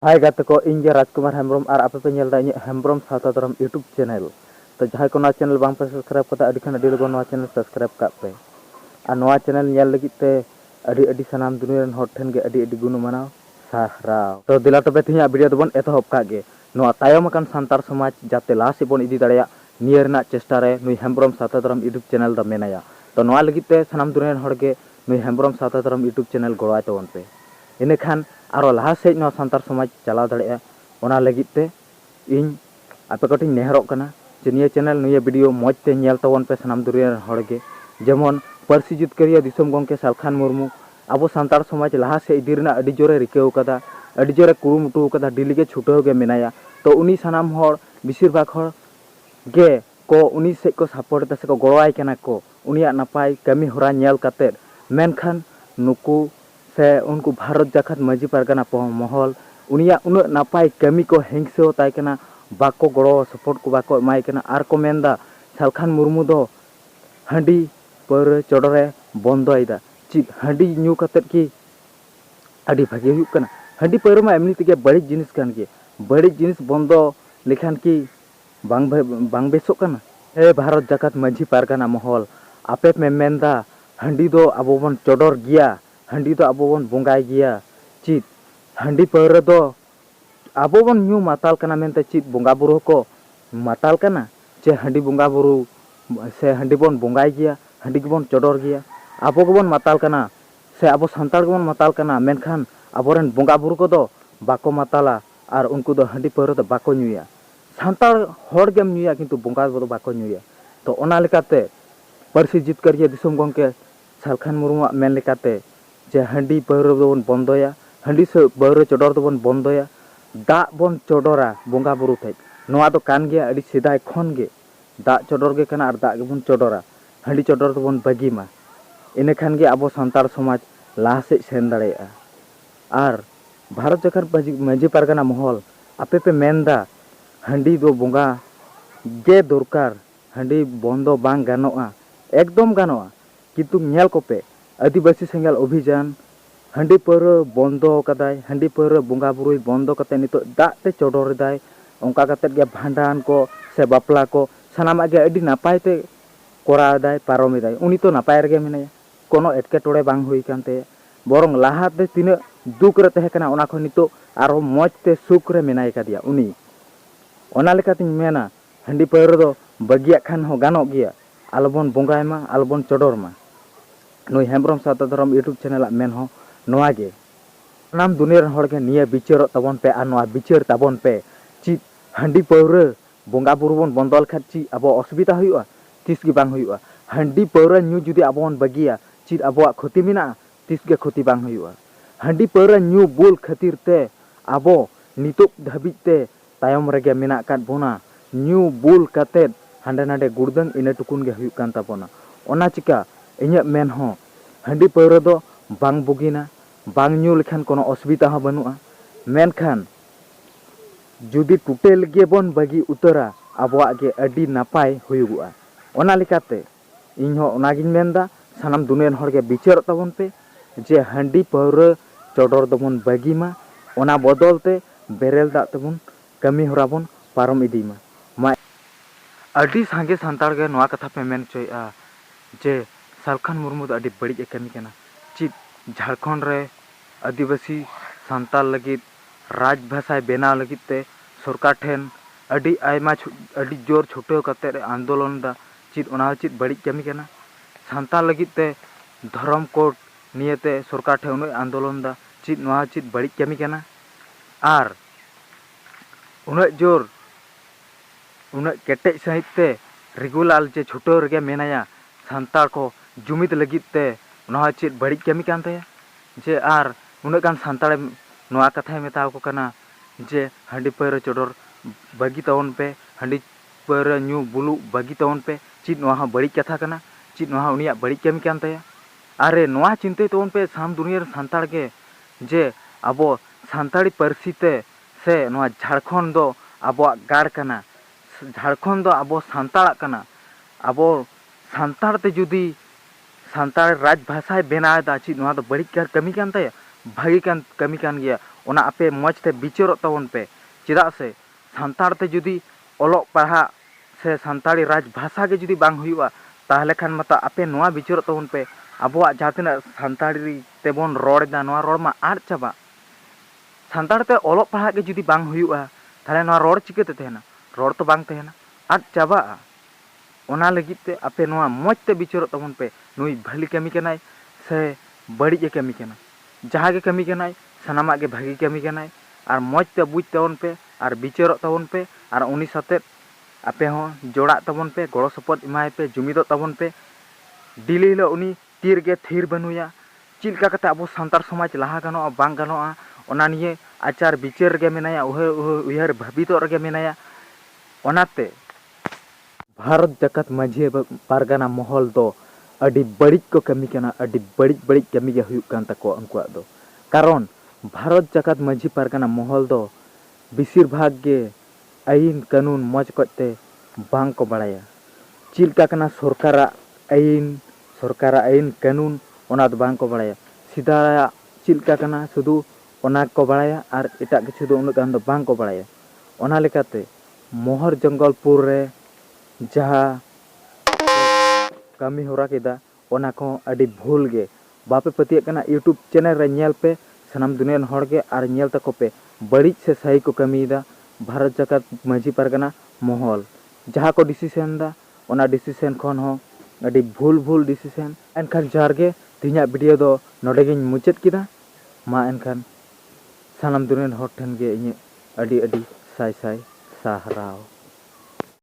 हाय गाते को इंगे राजकुमार हेम्ब्रम और आपे पे नेल दा इᱧ हेम्ब्रम सावता धरम यूट्यूब चैनल तो जहां को नवा चैनल बांग पे सब्सक्राइब कता अडी खान अडी लगो नवा चैनल सब्सक्राइब का पे और नवा चैनल नेल लगित ते अडी अडी सनाम दुनिया रन हॉट ठेन गे अडी अडी गुनु मनाव साहराव तो दिला तबे थिया वीडियो दबन एतहब का गे नवा तायम अकन सांतार समाज जाते लास्ट बन इदी दाड़िया नियर रना चेष्टा रे नुई हेम्ब्रम सावता धरम यूट्यूब चैनल द मेनाया तो नवा लगित ते सनाम दुनिया रन हॉट गे नुई हेम्ब्रम सावता धरम यूट्यूब चैनल गड़ाय तबन पे इन खान आरो लहा से नो सांतार समाज चलाव दाड़े ओना लगित ते इन आपे कटिंग नेहरोग कना जे निया चैनल निया वीडियो मौज ते नेल तबन पे सनाम दुनिया रन हॉट गे जेमन पार्सी जितकारिया दिसम गंके सालखान मुर्मू अब सांतार समाज लहा से इदी रना अडी जोरे रिकाव कदा अडी जोरे कुरुमुटु कदा डिली गे छुटाव गे मेनाया तो उनी सनाम हॉर बिसिर भाग हॉर गे को उनी से को सपोर्ट से को गड़वाय कना को उनिया नापाय कमी होरा नेल काते मेनखान नुकु से उनको भारत जाखत माजी पारगाना महल उनिया उन नापाय कमी को हिंसो ताय कना बाको गड़ो सपोर्ट को बाको एमाय कना आर को मेनदा सालखान मुर्मू दो हांडी पर चोडरे बंदोयदा चित हांडी न्यू काते की अडी भागे हुई कना हांडी पर मा एमनी तेगे बड़ी जिनिस कान गे बड़ी जिनिस बंदो लेखान की बांग बेसो कना ए भारत जाकत माजी पारगाना महल आपे में मेनदा हांडी दो अबो बन चोडर गिया हांडी दो अबो बन बोंगाय गिया चित हांडी पर दो अबो बन न्यू माताल कना मेनते चित बोंगा बुरु को माताल कना जे हांडी बोंगा बुरु से हांडी बन बोंगाय गिया हांडी बन चोडर गिया आबो गबन माताल कना से आबो संताल गबन माताल कना मेनखान आबोरेन बोंगा बुरु को दो बाको माताला और उनको दो हांडी पर दो बाको न्यूया संताल हर गेम न्यूया किंतु बोंगा दो बाको न्यूया तो ओना लेकाते पार्सी जितकारिया दिसम गंके सालखान मुर्मू मेन लेकाते जे हांडी पर दोन बंदोया हांडी से बर चोडर दोन बंदोया दा बन चोडरा बोंगा बुरु थे नोआ दो कान गया अडी सिदाय खन गे दा चोडर गे कना और दा गेबन चोडरा हांडी चोडर दोन बगीमा इन खान गे अबो सांतार समाज लाहा से सेन दाड़ेया और भारत जाकर माजी पारगाना महल आपे पे मेनदा हांडी दो बोंगा गे दरकार हांडी बंदो बांग गानोआ एकदम गानोआ किंतु नेल कोपे आदिवासी सेंगल अभियान हांडी पर बंदो कदाय हांडी पर बोंगा बुरुई बंदो कते नितो दाते चोडर दाय ओंका कते गे भांडान को से बापला को सनामा गे अडी नापाय ते कोरा दाय पारोमी दाय उनी तो नापाय रगे मेनाया कोनो एटके टोड़े बांग हुई कानते बरंग लाहाते तिना दुख रे तहे कना ओना खो नितो आरो मौज ते सुख रे मेनाय कादिया उनी ओना लेकातिन मेना हांडी पर दो बगिया खान हो गानो गिया आलबन बोंगाय मा आलबन चोडर मा नुई हेम्ब्रम सावता धरम यूट्यूब चैनल मेन हो नोआ गे नाम दुनिया रन हड़ के निया बिचार तबन पे और नोआ बिचार तबन पे ची हांडी पौरा बोंगा बुरु बन बंदल खात ची अबो असुविधा हुआ तीस गे बांग हुआ हांडी पौरा न्यू जुदी अबोन बगिया ची अबो क्षति मिना तीस गे क्षति बांग हुआ हांडी पौरा न्यू बोल खातिर ते अबो नितोक धाबिज ते तायम रेगे मेना कात बोना न्यू बोल काते हांडे नाडे गुड़दंग इना टुकुन गे हुई कान ताबोना ओना चिका इᱧ मेन हो हांडी पौरा दो बांग बुगिना बांग न्यू लेखान कोनो असुविधा हो बनुआ मेनखान जुदी टुटेल गे बन बगी उतरा आबोआ गे अडी नापाय हुयुगुआ ओना लेकाते इñ हो ओनागिन मेनदा सानाम दुनिया हर गे बिचार तबन पे जे हांडी पौरा चोडर दबन बगीमा ओना बदलते बेरेल दा तबन कमी होराबन पारम इदीमा मा अडी सांगे सांतार गे नोआ कथा पे मेन चोया जे सालखान मुर्मू अडी बड़ी कमी कना चित झारखंड रे आदिवासी सांताल लगित राजभाषा बेना लगित ते सरकार ठेन अडी आयमा अडी जोर छुटाव कते रे आंदोलन दा चित ओना चित बड़ी कमी कना सांताल लगित ते धर्म कोड नियते सरकार ठेन उन आंदोलन दा चित नोआ चित बड़ी कमी कना आर उन जोर उन केटे सहित ते रेगुलर जे छुटाव रे मेनाया सांताल को जुमित लगित ते नोआ चित बड़ी कमी कान ते जे आर उन गान सांताल नोआ कथा मेताव को कना जे हांडी पर चोडर बगी तवन पे हांडी पर न्यू बुलु बगी तवन पे चित नोआ बड़ी कथा कना चित नोआ उनिया बड़ी कमी कान ते अरे नोआ चिंते तवन पे साम दुनिया सांताल के जे अबो सांताली पार्सी ते से नोआ झारखंड दो अबो गाड़ कना झारखंड दो अबो सांताल कना अबो सांताल ते जुदी सांताल राजभाषा बेना दा ची नोआ दो बड़ी कमी कान ते भागी कान कमी कान गया ᱚᱱᱟ ᱟᱯᱮ ᱢᱚᱡᱽ ᱛᱮ ᱵᱤᱪᱟᱹᱨᱚᱜ ᱛᱟᱵᱚᱱ ᱯᱮ, ᱪᱮᱫᱟᱜ ᱥᱮ ᱥᱟᱱᱛᱟᱲ ᱛᱮ ᱡᱩᱫᱤ ᱚᱞᱚᱜ ᱯᱟᱲᱦᱟᱜ ᱥᱮ ᱥᱟᱱᱛᱟᱲᱤ ᱨᱟᱡᱽ ᱵᱷᱟষᱟ ᱜᱮ ᱡᱩᱫᱤ ᱵᱟᱝ ᱦᱩᱭᱩᱜᱼᱟ, ᱛᱟᱦᱚᱞᱮ ᱠᱷᱟᱱ ᱢᱟᱛᱚ ᱟᱯᱮ ᱱᱚᱣᱟ ᱵᱤᱪᱟᱹᱨᱚᱜ ᱛᱟᱵᱚᱱ ᱯᱮ, ᱟᱵᱚᱣᱟᱜ ᱡᱟᱦᱟᱸ ᱛᱤᱱᱟᱹᱜ ᱥᱟᱱᱛᱟᱲᱤ ᱛᱮᱵᱚᱱ ᱨᱚᱲ ᱮᱫᱟ ᱱᱚᱣᱟ ᱨᱚᱲ ᱢᱟ ᱟᱫ ᱪᱟᱵᱟᱜ᱾ ᱥᱟᱱᱛᱟᱲ ᱛᱮ ᱚᱞᱚᱜ ᱯᱟᱲᱦᱟᱜ ᱜᱮ ᱡᱩᱫᱤ ᱵᱟᱝ ᱦᱩᱭᱩᱜᱼᱟ, ᱛᱟᱦᱚᱞᱮ ᱱᱚᱣᱟ ᱨᱚᱲ ᱪᱤᱠᱟᱹᱛᱮ ᱛᱟᱦᱮᱱᱟ? ᱨᱚᱲ ᱛᱚ ᱵᱟᱝ ᱛᱟᱦᱮᱱᱟ, ᱟᱫ ᱪᱟᱵᱟᱜᱼᱟ᱾ ᱚᱱᱟ ᱞᱟᱹᱜᱤᱫ ᱛᱮ ᱟᱯᱮ ᱱᱚᱣᱟ ᱢᱚᱡᱽ ᱛᱮ ᱵᱤᱪᱟᱹᱨᱚᱜ ᱛᱟᱵᱚᱱ ᱯᱮ, ᱱᱩᱭ ᱵᱷᱟᱹᱞᱤ ᱠᱟᱹᱢᱤ ᱠᱟᱱᱟᱭ ᱥᱮ ᱵᱟᱹᱲᱤᱡ ᱮ ᱠᱟᱹᱢᱤ ᱠᱟᱱᱟ᱾ ᱡᱟᱦᱟᱸ ᱜᱮ ᱠᱟᱹᱢᱤ ᱠᱟᱱᱟᱭ ᱥᱟᱱᱟᱢᱟᱜ ᱜᱮ ᱵᱷᱟᱹᱜᱤ ᱠᱟᱹᱢᱤ ᱠᱟᱱᱟᱭ, ᱟᱨ ᱢᱚᱡᱽ ᱛᱮ ᱵᱩᱡᱽ ᱛᱟᱵᱚᱱ ᱯᱮ ᱟᱨ ᱵᱤᱪᱟᱹᱨᱚᱜ ᱛᱟᱵᱚᱱ ᱯᱮ, ᱟᱨ ᱩᱱᱤ ᱥᱟᱛᱮᱜ ᱟᱯᱮ ᱦᱚᱸ ᱡᱚᱲᱟᱜ ᱛᱟᱵᱚᱱ ᱯᱮ, ᱜᱚᱲᱚ ᱥᱚᱯᱚᱦᱚᱫ ᱮᱢᱟᱭ ᱯᱮ, ᱡᱩᱢᱤᱫᱚᱜ ᱛᱟᱵᱚᱱ ᱯᱮ᱾ ᱰᱮᱞᱤ ᱦᱤᱞᱳᱜ ᱩᱱᱤ ᱛᱤ ᱨᱮᱜᱮ ᱛᱷᱤᱨ ᱵᱟᱹᱱᱩᱭᱟ, ᱪᱮᱫ ᱞᱮᱠᱟ ᱠᱟᱛᱮ ᱟᱵᱚ ᱥᱟᱱᱛᱟᱲ ᱥᱚᱢᱟᱡᱽ ᱞᱟᱦᱟ ᱜᱟᱱᱚᱜᱼᱟ ᱵᱟᱝ ᱜᱟᱱᱚᱜᱼᱟ, ᱚᱱᱟ ᱱᱤᱭᱮ ᱟᱪᱟᱨ ᱵᱤᱪᱟᱹᱨ ᱨᱮᱜᱮ ᱢᱮᱱᱟᱭᱟ, ᱩᱭᱦᱟᱹᱨ ᱵᱷᱟᱹᱵᱤᱛᱚᱜ ᱨᱮᱜᱮ ᱢᱮᱱᱟᱭᱟ᱾ ᱚᱱᱟᱛᱮ ᱵᱷᱟᱨᱚᱛ ᱡᱟᱠᱟᱛ ᱢᱟᱺᱡᱷᱤ ᱯᱟᱨᱜᱟᱱᱟ ᱢᱚᱦᱚᱞ ᱫᱚ ᱟᱹᱰᱤ ᱵᱟᱹᱲᱤᱡ ᱠᱚ ᱠᱟᱹᱢᱤ ᱠᱟᱱᱟ, ᱟᱹᱰᱤ ᱵᱟᱹᱲᱤᱡ ᱠᱟᱹᱢᱤ ᱜᱮ ᱦᱩᱭᱩᱜ ᱠᱟᱱ ᱛᱟᱠᱚᱣᱟ ᱩᱱᱠᱩᱣᱟᱜ ᱫᱚ᱾ ᱠᱟᱨᱚᱱ ᱵᱷᱟᱨᱚᱛ ᱡᱟᱠᱟᱛ ᱢᱟᱺᱡᱷᱤ ᱯᱟᱨᱜᱟᱱᱟ ᱢᱚᱦᱚᱞ ᱫᱚ ᱵᱮᱥᱤᱨ ᱵᱷᱟᱜᱽ ᱜᱮ ᱟᱹᱭᱤᱱ ᱠᱟᱹᱱᱩᱱ ᱢᱚᱡᱽ ᱠᱚᱡᱛᱮ ᱵᱟᱝ ᱠᱚ ᱵᱟᱲᱟᱭᱟ᱾ ᱪᱮᱫ ᱞᱮᱠᱟ ᱠᱟᱱᱟ ᱥᱚᱨᱠᱟᱨᱟᱜ ᱟᱹᱭᱤᱱ ᱠᱟᱹᱱᱩᱱ, ᱚᱱᱟ ᱫᱚ ᱵᱟᱝ ᱠᱚ ᱵᱟᱲᱟᱭᱟ᱾ ᱥᱮᱫᱟᱭᱟᱜ ᱪᱮᱫ ᱞᱮᱠᱟ ᱠᱟᱱᱟ ᱥᱩᱫᱷᱩ ᱚᱱᱟ ᱠᱚ ᱵᱟᱲᱟᱭᱟ, ᱟᱨ ᱮᱴᱟᱜ ᱠᱤᱪᱷᱩ ᱫᱚ ᱩᱱᱟᱹᱜ ᱜᱟᱱ ᱫᱚ ᱵᱟᱝ ᱠᱚ ᱵᱟᱲᱟᱭᱟ᱾ ᱚᱱᱟ ᱞᱮᱠᱟᱛᱮ ᱢᱚᱦᱚᱨ ᱡᱚᱝᱜᱚᱞᱯᱩᱨ ᱨᱮ ᱡᱟᱦᱟᱸ ᱠᱟᱹᱢᱤ ᱦᱚᱨᱟ ᱠᱮᱫᱟ, ᱚᱱᱟ ᱠᱚᱦᱚᱸ ᱟᱹᱰᱤ ᱵᱷᱩᱞ ᱜᱮ᱾ ᱵᱟᱯᱮ ᱯᱟᱹᱛᱭᱟᱹᱜ ᱠᱟᱱᱟ, ᱤᱭᱩᱴᱩᱵᱽ ᱪᱮᱱᱮᱞ ᱨᱮ ᱧᱮᱞ ᱯᱮ ᱥᱟᱱᱟᱢ ᱫᱩᱱᱤᱭᱟᱹ ᱨᱮᱱ ᱦᱚᱲ ᱜᱮ, ᱟᱨ ᱧᱮᱞ ᱛᱟᱠᱚ ᱯᱮ ᱵᱟᱹᱲᱤᱡ ᱥᱮ ᱥᱟᱹᱦᱤ ᱠᱚ ᱠᱟᱹᱢᱤᱭᱮᱫᱟ ᱵᱷᱟᱨᱚᱛ ᱡᱟᱠᱟᱛ ᱢᱟᱺᱡᱷᱤ ᱯᱟᱨᱜᱟᱱᱟ ᱢᱚᱦᱚᱞ᱾ ᱡᱟᱦᱟᱸ ᱠᱚ ᱰᱤᱥᱤᱥᱮᱱ ᱫᱟ, ᱚᱱᱟ ᱰᱤᱥᱤᱥᱮᱱ ᱠᱷᱚᱱ ᱦᱚᱸ ᱟᱹᱰᱤ ᱵᱷᱩᱞ ᱰᱤᱥᱤᱥᱮᱱ᱾ ᱮᱱᱠᱷᱟᱱ ᱡᱚᱦᱟᱨ ᱜᱮ, ᱛᱮᱦᱮᱧᱟᱜ ᱵᱷᱤᱰᱤᱭᱳ ᱫᱚ ᱱᱚᱰᱮ ᱜᱤᱧ ᱢᱩᱪᱟᱹᱫ ᱠᱮᱫᱟ᱾ ᱢᱟ ᱮᱱᱠᱷᱟᱱ ᱥᱟᱱᱟᱢ ᱫᱩᱱᱤᱭᱟᱹ ᱨᱮᱱ ᱦᱚᱲ ᱴᱷᱮᱱ ᱜᱮ ᱤᱧᱟᱹᱜ ᱟᱹᱰᱤ ᱥᱟᱭ ᱥᱟᱭ ᱥᱟᱨᱦᱟᱣ᱾